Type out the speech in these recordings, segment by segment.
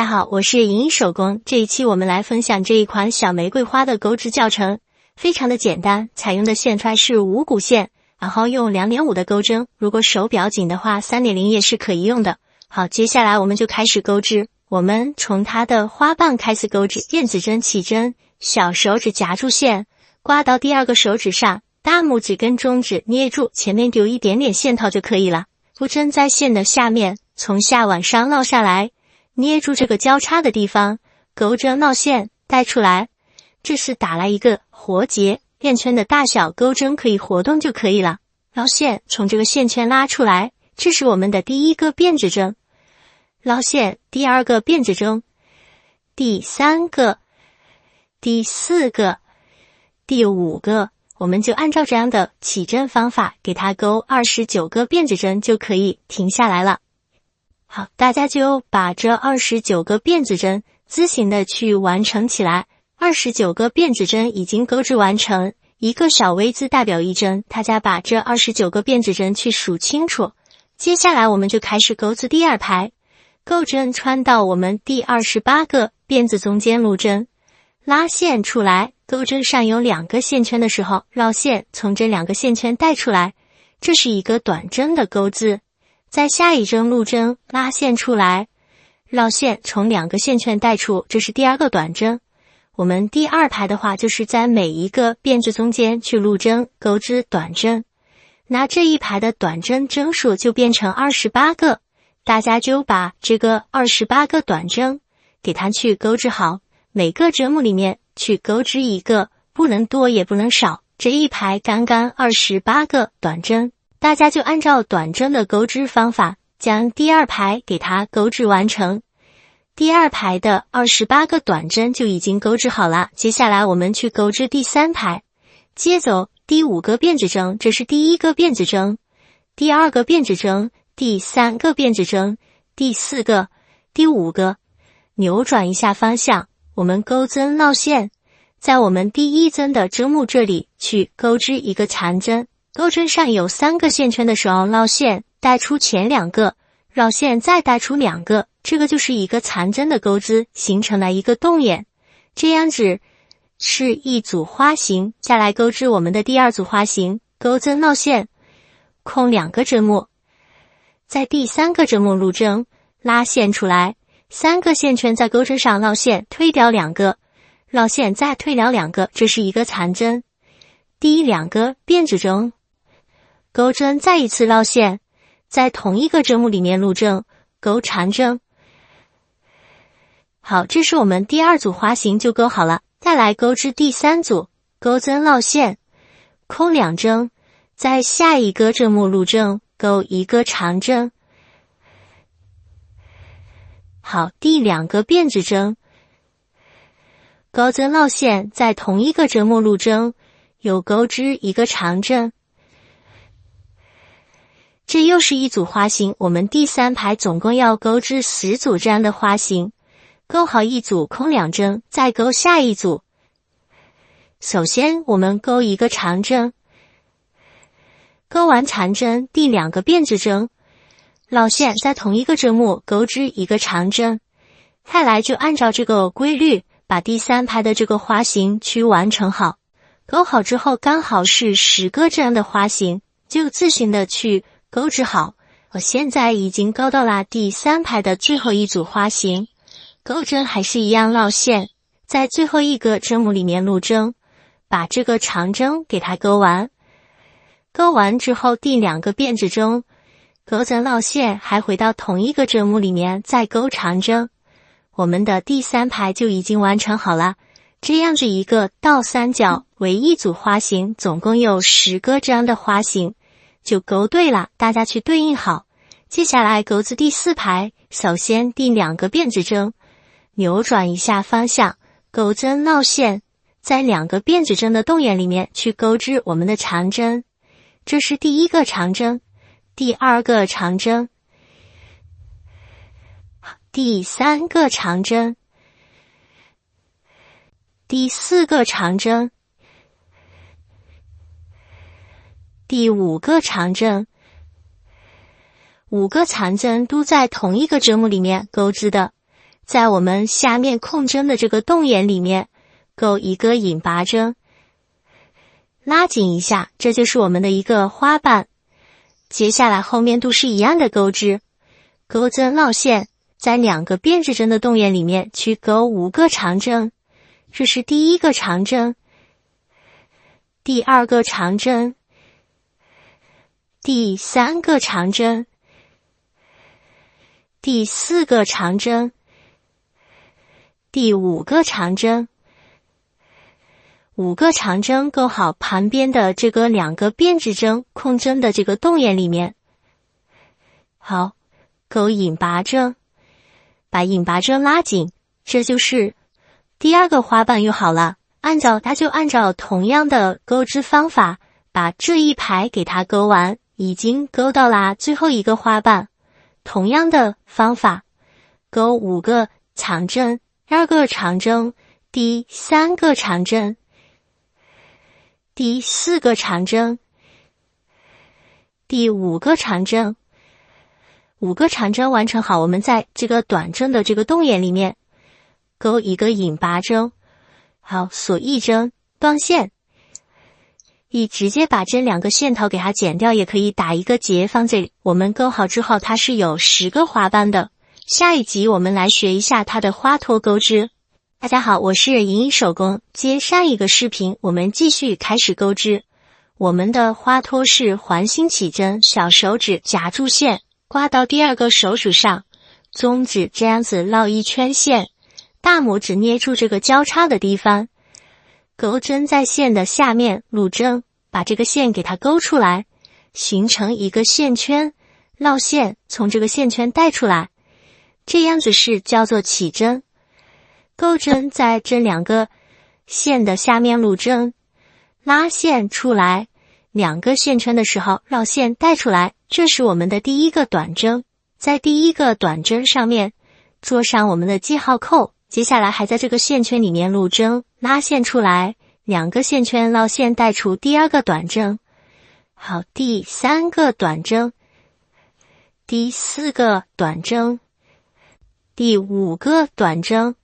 大家好，我是银银手工。这一期我们来分享这一款小玫瑰花的钩织教程，非常的简单，采用的线揣是五股线，然后用 2.5 的钩针，如果手比较紧的话 3.0 也是可以用的。好，接下来我们就开始钩织，我们从它的花瓣开始钩织，电子针起针，小手指夹住线，挂到第二个手指上，大拇指跟中指捏住，前面留一点点线头就可以了。钩针在线的下面，从下往上绕下来，捏住这个交叉的地方，钩针绕线带出来，这是打了一个活结，链圈的大小钩针可以活动就可以了。绕线从这个线圈拉出来，这是我们的第一个辫子针，绕线第二个辫子针，第三个，第四个，第五个，我们就按照这样的起针方法给它钩29个辫子针就可以停下来了。好，大家就把这29个辫子针自行的去完成起来。29个辫子针已经钩织完成，一个小 V 字代表一针，大家把这29个辫子针去数清楚。接下来我们就开始钩织第二排，钩针穿到我们第28个辫子中间入针，拉线出来，钩针上有2个线圈的时候，绕线从这2个线圈带出来，这是一个短针的钩织。在下一针入针，拉线出来，绕线从2个线圈带出，这是第二个短针。我们第二排的话，就是在每一个辫子中间去入针，钩织短针。那这一排的短针针数就变成28个，大家就把这个28个短针给它去钩织好，每个针目里面去钩织一个，不能多也不能少。这一排刚刚28个短针，大家就按照短针的钩织方法，将第二排给它钩织完成。第二排的28个短针就已经钩织好了，接下来我们去钩织第三排。接走第5个辫子针，这是第一个辫子针，第二个辫子针，第三个辫子针，第4个，第5个，扭转一下方向，我们钩针绕线，在我们第一针的针目这里去钩织一个长针。钩针上有3个线圈的时候，绕线带出前2个，绕线再带出2个，这个就是一个长针的钩织，形成了一个洞眼，这样子是一组花形。下来钩织我们的第二组花形，钩针绕线，空2个针目，在第3个针目入针，拉线出来，3个线圈在钩针上绕线，推掉2个，绕线再推掉2个，这是一个长针。第2个辫子针，钩针再一次绕线，在同一个针目里面入针，钩长针。好，这是我们第2组花形就钩好了。再来钩织第3组，钩针绕线，空2针，在下一个针目入针，钩一个长针。好，第2个辫子针，钩针绕线，在同一个针目入针，又钩织一个长针。这又是一组花形，我们第3排总共要钩织10组这样的花形，钩好一组空2针，再钩下一组。首先我们钩一个长针，钩完长针，第2个辫子针，绕线在同一个针目钩织一个长针。再来就按照这个规律，把第3排的这个花形去完成好。钩好之后，刚好是10个这样的花形，就自行的去钩织好。我现在已经钩到了第3排的最后一组花形，钩针还是一样绕线，在最后一个针目里面入针，把这个长针给它钩完。钩完之后，第2个辫子针，钩针绕线，还回到同一个针目里面再钩长针。我们的第3排就已经完成好了。这样子一个倒三角为一组花形，总共有10个这样的花形就钩对了，大家去对应好。接下来钩织第4排，首先第2个辫子针，扭转一下方向，钩针绕线，在2个辫子针的洞眼里面去钩织我们的长针。这是第1个长针，第2个长针，第3个长针，第4个长针，第5个长针。5个长针都在同一个针目里面钩织的。在我们下面空针的这个洞眼里面钩一个引拔针，拉紧一下，这就是我们的一个花瓣。接下来后面都是一样的钩织，钩针绕线，在2个编织针的洞眼里面去钩5个长针，这是第1个长针，第2个长针，第3个长针，第4个长针，第5个长针。5个长针钩好旁边的这个2个编织针空针的这个洞眼里面。好，钩引拔针，把引拔针拉紧，这就是第2个花瓣又好了。按照同样的钩织方法，把这一排给它钩完，已经钩到了最后一个花瓣。同样的方法，钩5个长针，2个长针，第3个长针，第4个长针，第5个长针。5个长针完成好，我们在这个短针的这个洞眼里面钩一个引拔针，好，锁一针，断线。直接把这2个线头给它剪掉，也可以打一个结放这里。我们钩好之后，它是有10个花瓣的。下一集我们来学一下它的花托钩织。大家好，我是莹莹手工。接上一个视频，我们继续开始钩织。我们的花托是环心起针，小手指夹住线，挂到第2个手指上，中指这样子绕一圈线，大拇指捏住这个交叉的地方，钩针在线的下面入针，把这个线给它勾出来，形成一个线圈，绕线从这个线圈带出来，这样子是叫做起针。钩针在这2个线的下面入针，拉线出来，2个线圈的时候绕线带出来，这是我们的第1个短针。在第1个短针上面做上我们的记号扣，接下来还在这个线圈里面入针，拉线出来，2个线圈绕线带出第2个短针。好，第3个短针，第4个短针，第5个短针。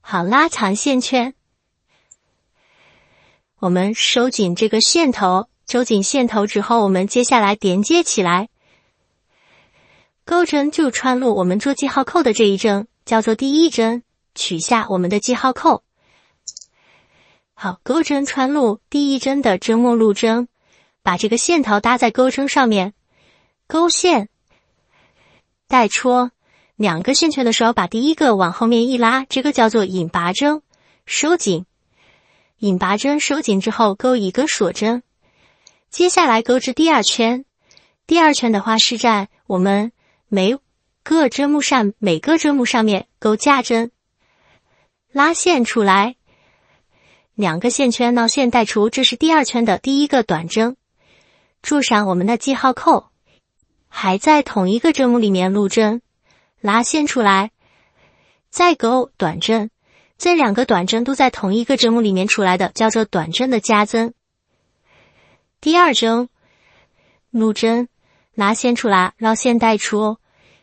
好，拉长线圈，我们收紧这个线头，收紧线头之后，我们接下来连接起来，钩针就穿入我们做记号扣的这一针，叫做第1针，取下我们的记号扣。好，钩针穿入第1针的针目入针，把这个线头搭在钩针上面，勾线带戳，2个线圈的时候把第1个往后面一拉，这个叫做引拔针，收紧。引拔针收紧之后钩一个锁针，接下来钩至第2圈。第2圈的话是在我们每个针目上面钩架针，拉线出来，2个线圈绕线带出，这是第2圈的第1个短针，注上我们的记号扣，还在同一个针目里面入针，拉线出来，再钩短针，这2个短针都在同一个针目里面出来的，叫做短针的加针。第2针入针，拉线出来，绕线带出，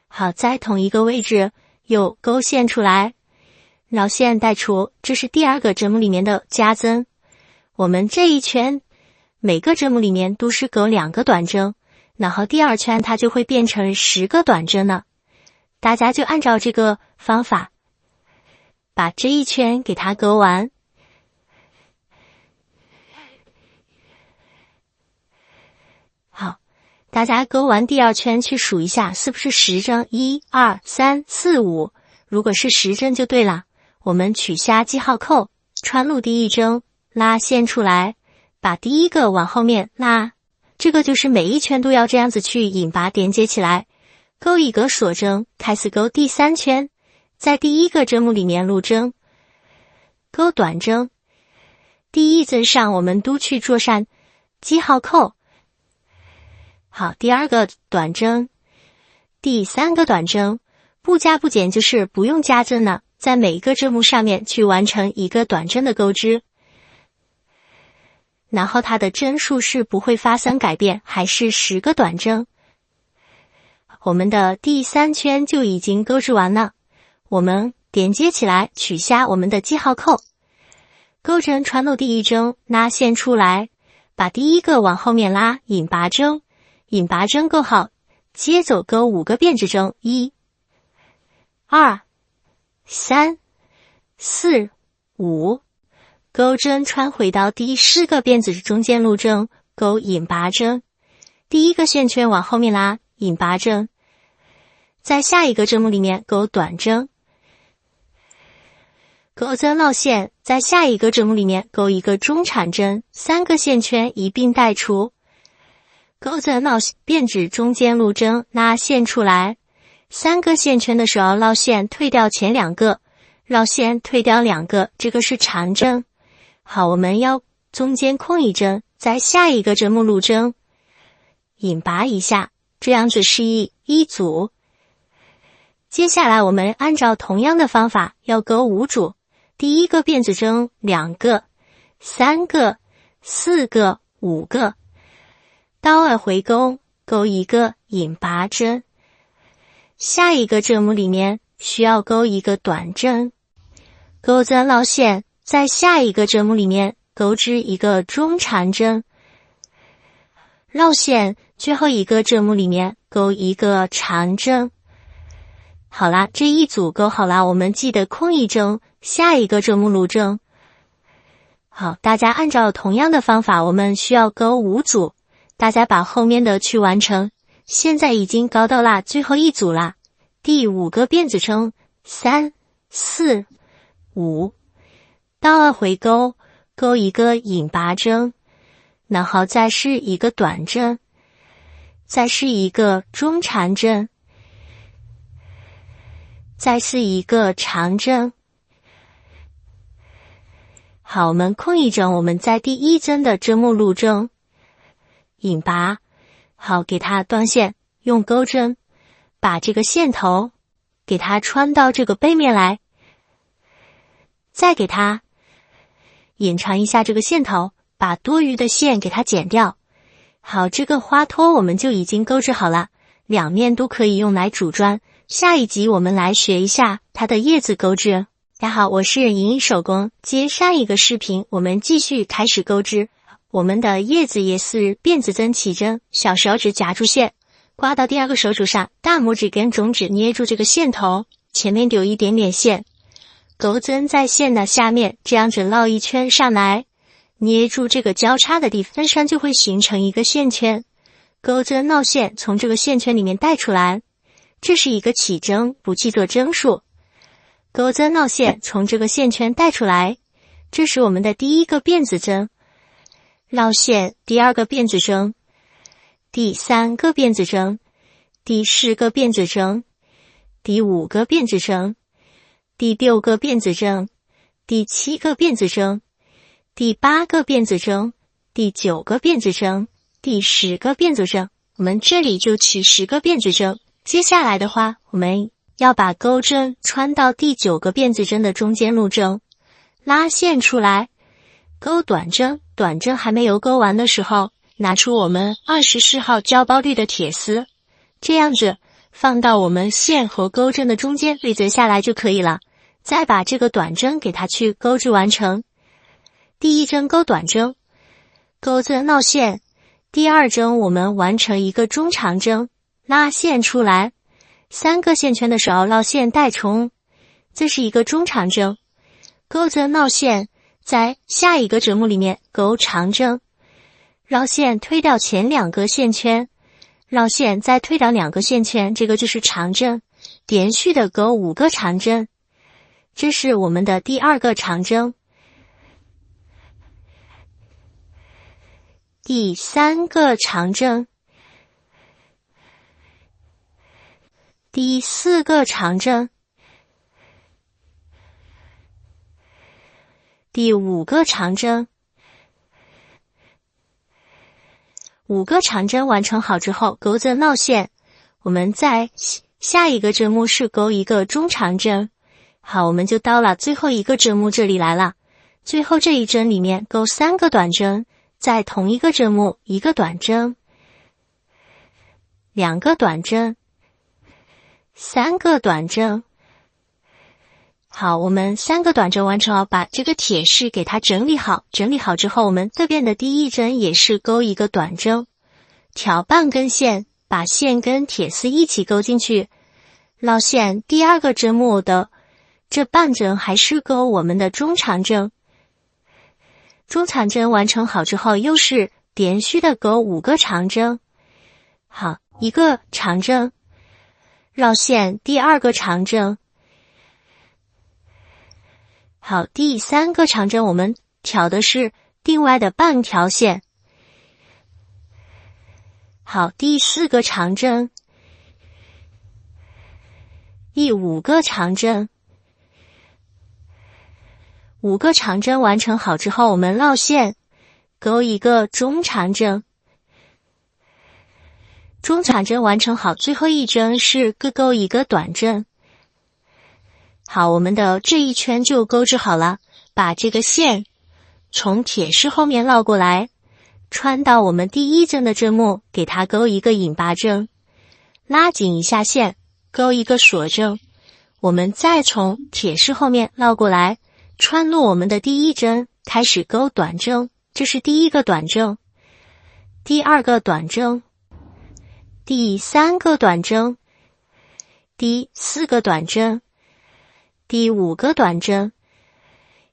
好，在同一个位置又勾线出来，绕线带出，这是第2个针目里面的加针。我们这一圈每个针目里面都是钩2个短针，然后第2圈它就会变成10个短针了。大家就按照这个方法把这一圈给它钩完。好，大家钩完第2圈去数一下是不是10针，1、2、3、4、5，如果是10针就对了。我们取下记号扣，穿入第1针，拉线出来，把第1个往后面拉，这个就是每一圈都要这样子去引拔连接起来，钩一个锁针，开始钩第3圈，在第1个针目里面入针，钩短针，第1针上我们都去做上记号扣。好，第2个短针，第3个短针，不加不减就是不用加针了，在每一个针目上面去完成一个短针的钩织，然后它的针数是不会发生改变，还是10个短针。我们的第3圈就已经钩织完了，我们连接起来，取下我们的记号扣，钩针穿入第一针，拉线出来，把第一个往后面拉，引拔针，引拔针钩好，接着钩5个辫子针，1、2、3、4、5，钩针穿回到第10个辫子中间路针，钩引拔针，第一个线圈往后面拉，引拔针，在下一个针目里面钩短针，钩针绕线，在下一个针目里面钩一个中长针，3个线圈一并带出，钩针绕辫子中间路针，拉线出来，3个线圈的时候绕线退掉前2个，绕线退掉2个，这个是长针。好，我们要中间空一针，在下一个针目路针引拔一下，这样子是一组。接下来我们按照同样的方法要钩5组，第一个辫子针2个、3个、4个、5个，刀2回钩，钩1个引拔针，下一个针目里面需要钩一个短针，钩针绕线，在下一个针目里面钩织一个中长针，绕线，最后一个针目里面钩一个长针。好啦，这一组钩好啦，我们记得空一针，下一个针目路针。好，大家按照同样的方法，我们需要钩5组，大家把后面的去完成。现在已经钩到啦，最后一组啦，第5个辫子针，3、4、5，刀2回钩，钩一个引拔针，然后再是一个短针，再是一个中长针，再是一个长针。好，我们空一针，我们在第1针的针目路针引拔，好，给它断线，用钩针把这个线头给它穿到这个背面来，再给它延长一下这个线头，把多余的线给它剪掉。好，这个花托我们就已经钩织好了，两面都可以用来组装。下一集我们来学一下它的叶子钩织。大家好，我是莹莹手工。接上一个视频，我们继续开始钩织。我们的叶子也是辫子针起针，小手指夹住线，挂到第2个手指上，大拇指跟中指捏住这个线头，前面留一点点线，钩针在线的下面，这样子绕一圈上来，捏住这个交叉的地方，身上就会形成一个线圈。钩针绕线从这个线圈里面带出来，这是一个起针，不记作针数。钩针绕线从这个线圈带出来，这是我们的第1个辫子针。绕线，第2个辫子针，第3个辫子针，第4个辫子针，第5个辫子针，第6个辫子针，第7个辫子针，第8个辫子针，第9个辫子针，第10个辫子针。我们这里就取10个辫子针。接下来的话，我们要把钩针穿到第9个辫子针的中间路针，拉线出来，钩短针。短针还没有钩完的时候，拿出我们24号胶包绿的铁丝，这样子放到我们线和钩针的中间对折下来就可以了。再把这个短针给它去钩织完成。第1针钩短针，钩针绕线，第2针我们完成一个中长针，拉线出来，3个线圈的时候绕线带冲，这是一个中长针，钩针绕线，在下一个针目里面钩长针，绕线推掉前2个线圈，绕线再推掉2个线圈，这个就是长针，连续的钩5个长针，这是我们的第2个长针。第3个长针，第4个长针，第5个长针。5个长针完成好之后，钩针绕线，我们在下一个针目是钩一个中长针。好，我们就到了最后一个针目这里来了。最后这一针里面钩3个短针，在同一个针目1个短针，2个短针，3个短针好，我们3个短针完成后，把这个铁饰给它整理好。整理好之后，我们这边的第一针也是勾一个短针，挑半根线，把线跟铁丝一起勾进去，绕线。第2个针目的这半针还是勾我们的中长针。中长针完成好之后，又是连续的勾5个长针。好，1个长针，绕线，第2个长针。好，第3个长针我们挑的是另外的半条线。好，第4个长针，第5个长针。5个长针完成好之后，我们绕线，勾一个中长针。中长针完成好，最后一针是各勾一个短针。好，我们的这一圈就钩织好了。把这个线从铁饰后面绕过来，穿到我们第1针的针目，给它勾一个引拔针，拉紧一下线，勾一个锁针。我们再从铁饰后面绕过来，穿入我们的第1针，开始勾短针。这是第1个短针，第2个短针，第3个短针，第4个短针，第5个短针，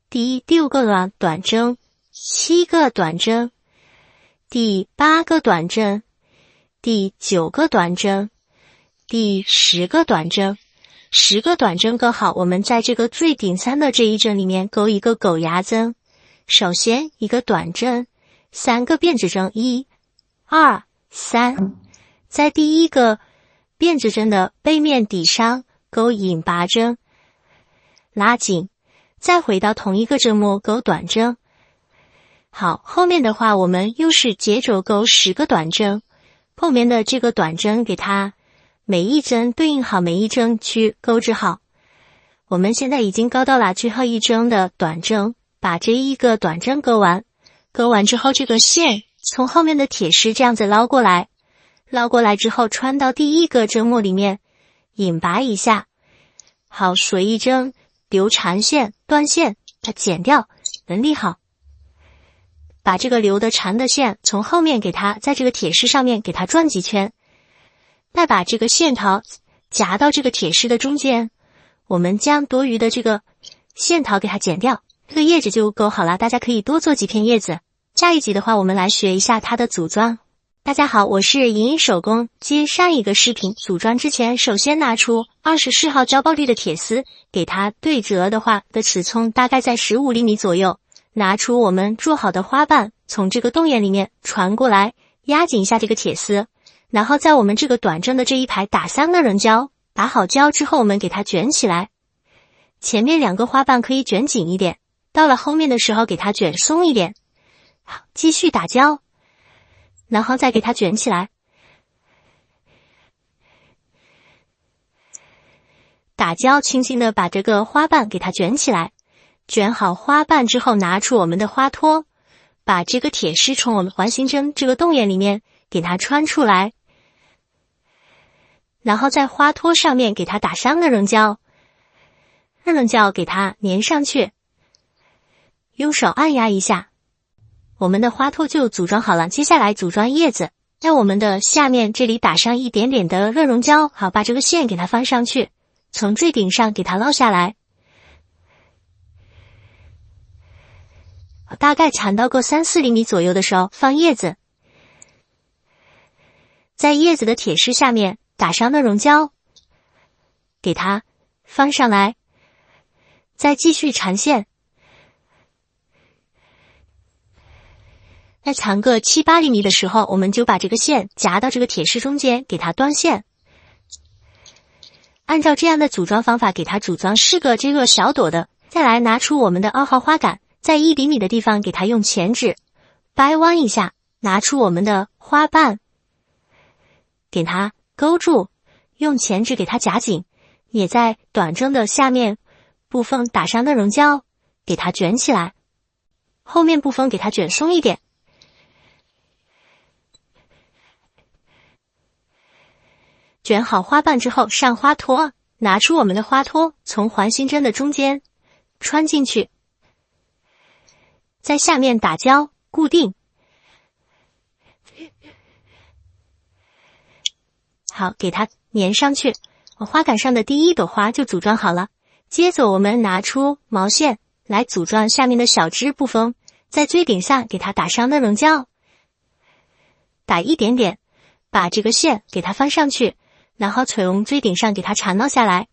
第6个短针，7个短针，第8个短针，第9个短针，第10个短针。10个短针勾好，我们在这个最顶3的这一针里面勾一个狗牙针。首先1个短针，3个辫子针，1、2、3。在第1个辫子针的背面底上勾引拔针，拉紧，再回到同一个针目勾短针。好，后面的话我们又是接着勾10个短针，后面的这个短针给它每一针对应好，每一针去钩织好。我们现在已经勾到了最后一针的短针，把这1个短针勾完。勾完之后，这个线从后面的铁丝这样子捞过来，捞过来之后穿到第1个针目里面，引拔一下。好，锁一针，留长线，断线，它剪掉，整理好。把这个留的长的线从后面给它在这个铁丝上面给它转几圈，再把这个线头夹到这个铁丝的中间，我们将多余的这个线头给它剪掉，这个叶子就勾好了。大家可以多做几片叶子。下一集的话，我们来学一下它的组装。大家好，我是莹莹手工。接上一个视频，组装之前首先拿出24号焦爆绿的铁丝，给它对折的话的尺寸大概在15厘米左右。拿出我们做好的花瓣，从这个洞眼里面传过来，压紧一下这个铁丝，然后在我们这个短针的这一排打3个人胶。打好胶之后，我们给它卷起来。前面2个花瓣可以卷紧一点，到了后面的时候给它卷松一点。好，继续打胶，然后再给它卷起来。打胶，轻轻的把这个花瓣给它卷起来。卷好花瓣之后，拿出我们的花托，把这个铁丝从我们环形针这个洞眼里面给它穿出来，然后在花托上面给它打3个人胶，2人胶给它粘上去，用手按压一下，我们的花托就组装好了。接下来组装叶子，在我们的下面这里打上一点点的热熔胶。好，把这个线给它放上去，从最顶上给它捞下来，大概长到个3-4厘米左右的时候放叶子，在叶子的铁丝下面打上热熔胶，给它放上来，再继续缠线，在长个7-8厘米的时候，我们就把这个线夹到这个铁丝中间，给它断线。按照这样的组装方法给它组装4个这个小朵的。再来拿出我们的2号花杆，在1厘米的地方给它用钳指掰弯一下，拿出我们的花瓣，给它勾住，用钳指给它夹紧，也在短针的下面部分打上热熔胶，给它卷起来，后面部分给它卷松一点。卷好花瓣之后上花托，拿出我们的花托，从环形针的中间穿进去，在下面打胶固定。好，给它粘上去。花杆上的第一朵花就组装好了。接着我们拿出毛线来组装下面的小枝部分，在锥顶上给它打上热熔胶，打一点点，把这个线给它放上去，然后从锥顶上给它缠绕下来，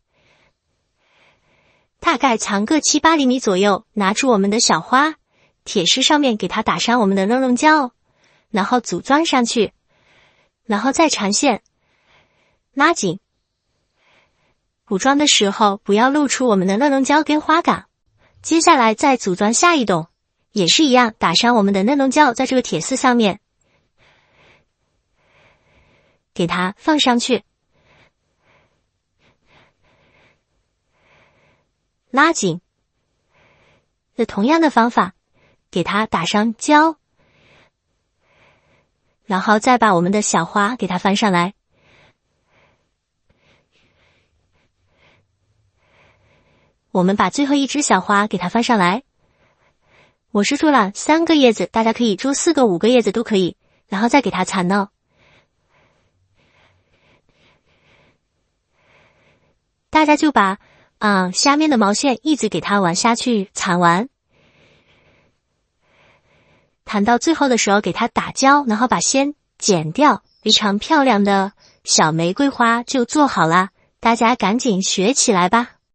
大概长个7、8厘米左右。拿出我们的小花，铁丝上面给它打上我们的热熔胶，然后组装上去，然后再缠线，拉紧。补装的时候不要露出我们的热熔胶跟花杆。接下来再组装下一朵，也是一样，打上我们的热熔胶在这个铁丝上面，给它放上去，拉紧。同样的方法，给它打上胶，然后再把我们的小花给它翻上来。我们把最后一只小花给它翻上来。我是做了3个叶子，大家可以做4个、5个叶子都可以，然后再给它缠绕。大家就把下面的毛线一直给它往下去缠完，缠到最后的时候给它打胶，然后把线剪掉，非常漂亮的小玫瑰花就做好了。大家赶紧学起来吧。